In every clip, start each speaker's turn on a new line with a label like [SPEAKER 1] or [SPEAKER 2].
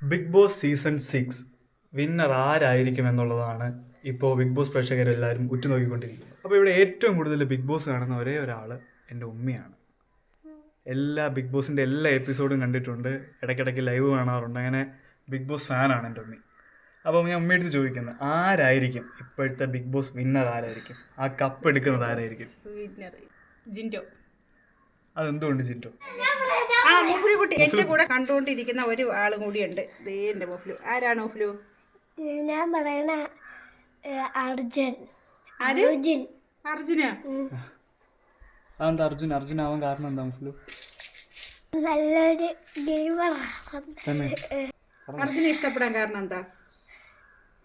[SPEAKER 1] Big boss season 6 winner ആരായിരിക്കും എന്നുള്ളതാണ് ഇപ്പോൾ ബിഗ് ബോസ് പ്രേക്ഷകരെല്ലാവരും ഉറ്റുനോക്കിക്കൊണ്ടിരിക്കുന്നത്. അപ്പോൾ ഇവിടെ ഏറ്റവും കൂടുതൽ ബിഗ് ബോസ് കാണുന്ന ഒരേ ഒരാൾ എൻ്റെ ഉമ്മയാണ്. എല്ലാ ബിഗ് ബോസിൻ്റെ എല്ലാ എപ്പിസോഡും കണ്ടിട്ടുണ്ട്, ഇടയ്ക്കിടയ്ക്ക് ലൈവ് കാണാറുണ്ട്. അങ്ങനെ ബിഗ് ബോസ് ഫാനാണ് എൻ്റെ ഉമ്മി. അപ്പോൾ ഞാൻ ഉമ്മയെടുത്ത് ചോദിക്കുന്നത്, ആരായിരിക്കും ഇപ്പോഴത്തെ ബിഗ് ബോസ് വിന്നർ? ആരായിരിക്കും ആ കപ്പ് എടുക്കുന്നത്? ആരായിരിക്കും
[SPEAKER 2] ജിൻഡോ.
[SPEAKER 1] അതെന്തുകൊണ്ട് ജിൻഡോ?
[SPEAKER 2] ആ മുഫ്ലുകുട്ടി എന്റെ കൂടെ കണ്ടുകൊണ്ടിരിക്കുന്ന ഒരു ആളും കൂടിയുണ്ട്. എന്റെ മുഫ്ലു. ആരാണ് മുഫ്ലു?
[SPEAKER 3] ഞാൻ പറയണ അർജുൻ.
[SPEAKER 2] അർജുന.
[SPEAKER 1] അതെന്താ അർജുൻ? അർജുൻ ആവാൻ കാരണം എന്താ മുഫ്ലു?
[SPEAKER 3] നല്ലൊരു ഗെയിമറാണ്
[SPEAKER 1] തന്നെ.
[SPEAKER 2] അർജുനെ ഇഷ്ടപ്പെടാൻ കാരണം എന്താ?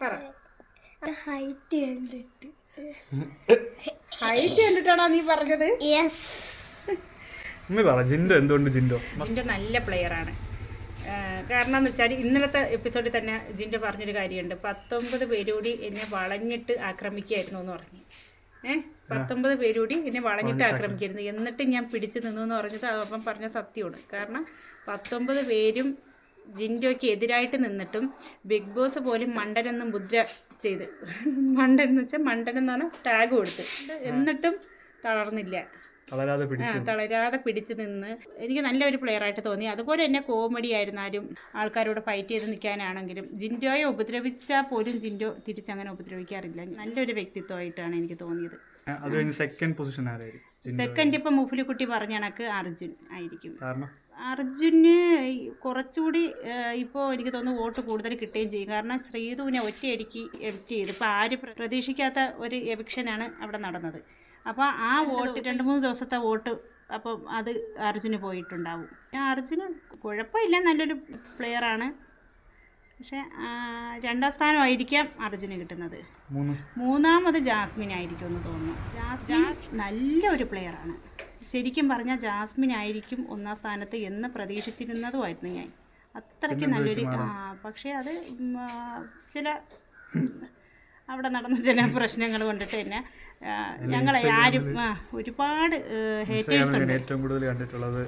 [SPEAKER 2] പറ.
[SPEAKER 3] ഹൈറ്റ് കണ്ടിട്ട്.
[SPEAKER 2] ഹൈറ്റ് കണ്ടിട്ടാണോ നീ പറഞ്ഞത്?
[SPEAKER 3] യെസ്.
[SPEAKER 1] ഉമ്മി പറ, ജിൻഡോ എന്തുകൊണ്ട് ജിൻഡോ?
[SPEAKER 2] ജിൻഡോ നല്ല പ്ലെയറാണ്. കാരണം എന്ന് വെച്ചാൽ ഇന്നലത്തെ എപ്പിസോഡിൽ തന്നെ ജിൻഡോ പറഞ്ഞൊരു കാര്യമുണ്ട്. 19 പേരുകൂടി എന്നെ വളഞ്ഞിട്ട് ആക്രമിക്കുകയായിരുന്നു എന്ന് പറഞ്ഞു. 19 പേരുകൂടി എന്നെ വളഞ്ഞിട്ട് ആക്രമിക്കരുത്, എന്നിട്ട് ഞാൻ പിടിച്ചു നിന്നു എന്ന് പറഞ്ഞത് അപ്പം പറഞ്ഞ സത്യമാണ്. കാരണം 19 പേരും ജിൻഡോയ്ക്ക് എതിരായിട്ട് നിന്നിട്ടും ബിഗ് ബോസ് പോലും മണ്ടനെന്ന് മുദ്ര ചെയ്ത്, മണ്ടൻ എന്ന് വെച്ചാൽ മണ്ടൻ എന്നാണ് ടാഗ് കൊടുത്ത്, എന്നിട്ടും തളർന്നില്ല, തളരാതെ പിടിച്ചു നിന്ന് എനിക്ക് നല്ലൊരു പ്ലെയറായിട്ട് തോന്നി. അതുപോലെ തന്നെ കോമഡി ആയിരുന്നാലും ആൾക്കാരോട് ഫൈറ്റ് ചെയ്ത് നിൽക്കാനാണെങ്കിലും ജിൻഡോയെ ഉപദ്രവിച്ചാൽ പോലും ജിൻഡോ തിരിച്ചങ്ങനെ ഉപദ്രവിക്കാറില്ല. നല്ലൊരു വ്യക്തിത്വമായിട്ടാണ് എനിക്ക് തോന്നിയത്. സെക്കൻഡ് ഇപ്പം മുഫ്ലുകുട്ടി പറഞ്ഞ കണക്ക് അർജുൻ ആയിരിക്കും. അർജുന് കുറച്ചുകൂടി ഇപ്പോൾ എനിക്ക് തോന്നുന്നു വോട്ട് കൂടുതൽ കിട്ടുകയും ചെയ്യും. കാരണം ശ്രീധുവിനെ ഒറ്റയടിക്ക് എവിക്റ്റ് ചെയ്തു. ഇപ്പോൾ ആരും പ്രതീക്ഷിക്കാത്ത ഒരു എവിക്ഷനാണ് അവിടെ നടന്നത്. അപ്പോൾ ആ വോട്ട് 2-3 ദിവസത്തെ വോട്ട് അപ്പം അത് അർജുന് പോയിട്ടുണ്ടാവും. അർജുന് കുഴപ്പമില്ല, നല്ലൊരു പ്ലെയറാണ്. പക്ഷേ 2ാം സ്ഥാനമായിരിക്കാം അർജുന് കിട്ടുന്നത്. 3ാമത് ജാസ്മിൻ ആയിരിക്കും എന്ന് തോന്നുന്നു. ജാസ്മിൻ നല്ലൊരു പ്ലെയറാണ്. ശരിക്കും പറഞ്ഞാൽ ജാസ്മിൻ ആയിരിക്കും 1ാം സ്ഥാനത്ത് എന്ന് പ്രതീക്ഷിച്ചിരുന്നതുമായിരുന്നു ഞാൻ. അത്രയ്ക്ക് നല്ലൊരു പക്ഷേ അത് ചില അവിടെ നടന്ന ചില പ്രശ്നങ്ങൾ കൊണ്ടിട്ട് തന്നെ ഞങ്ങളെ ആരും ഒരുപാട് ഹേറ്റേഴ്സ് ഉണ്ട്.
[SPEAKER 1] ഏറ്റവും കൂടുതൽ കണ്ടിട്ടുള്ളത്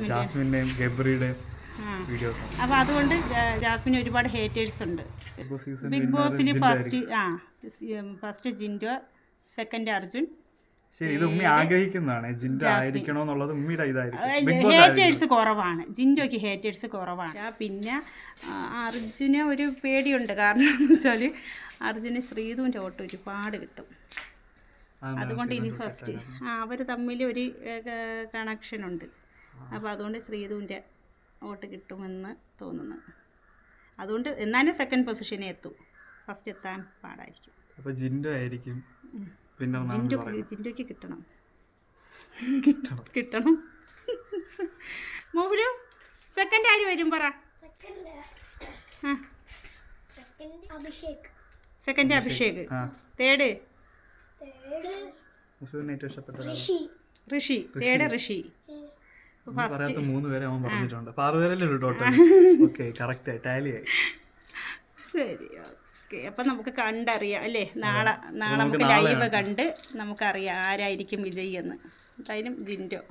[SPEAKER 1] ജാസ്മിന്റെയും ഗബ്രിയുടെയും വീഡിയോസ്.
[SPEAKER 2] അപ്പോൾ അതുകൊണ്ട് ജാസ്മിന് ഒരുപാട് ഹേറ്റേഴ്സ് ഉണ്ട്. ബിഗ് ബോസിൽ ഫസ്റ്റ് ജിൻഡോ, സെക്കൻഡ് അർജുൻ.
[SPEAKER 1] ശരി, ഇത് ഉമ്മി ആഗ്രഹിക്കുന്നതാണ് ജിൻഡോ ആയിരിക്കണോന്നുള്ളത്. ഉമ്മിയുടെ ഇതായിരിക്കും.
[SPEAKER 2] ഹേറ്റേഴ്സ് കുറവാണ്, ജിൻഡോയ്ക്ക് ഹേറ്റേഴ്സ് കുറവാണ്. പിന്നെ അർജുന് ഒരു പേടിയുണ്ട്. കാരണം എന്ന് വെച്ചാൽ അർജുന് ശ്രീധുവിൻ്റെ വോട്ട് ഒരുപാട് കിട്ടും. അതുകൊണ്ട് ഇനി ഫസ്റ്റ് അവർ തമ്മിൽ ഒരു കണക്ഷൻ ഉണ്ട്. അപ്പോൾ അതുകൊണ്ട് ശ്രീധുവിൻ്റെ വോട്ട് കിട്ടുമെന്ന് തോന്നുന്നു. അതുകൊണ്ട് എന്നാലും സെക്കൻഡ് പൊസിഷനെ എത്തും. ഫസ്റ്റ് എത്താൻ പാടായിരിക്കും.
[SPEAKER 1] അപ്പോൾ ജിൻഡോ ആയിരിക്കും.
[SPEAKER 2] ജിൻഡോയ്ക്ക് കിട്ടണം. മോഹുലു സെക്കൻഡ് ആര് വരും പറ? സെക്കൻഡ് അഭിഷേക്. തേർഡ് ഋഷി. തേർഡ് ഋഷി.
[SPEAKER 1] പറയാത്ത 3 പേരെ അവൻ പറഞ്ഞിട്ടുണ്ട്. 6 പേരല്ലേ ടോട്ടൽ. ഓക്കെ, കറക്റ്റ് ആയി, ടാലി ആയി.
[SPEAKER 2] ശരി, ഓക്കെ. അപ്പം നമുക്ക് കണ്ടറിയാം അല്ലേ? നാളെ നമുക്ക് ലൈവ് കണ്ട് നമുക്കറിയാം ആരായിരിക്കും വിജയി എന്ന്. എന്തായാലും ജിൻഡോ.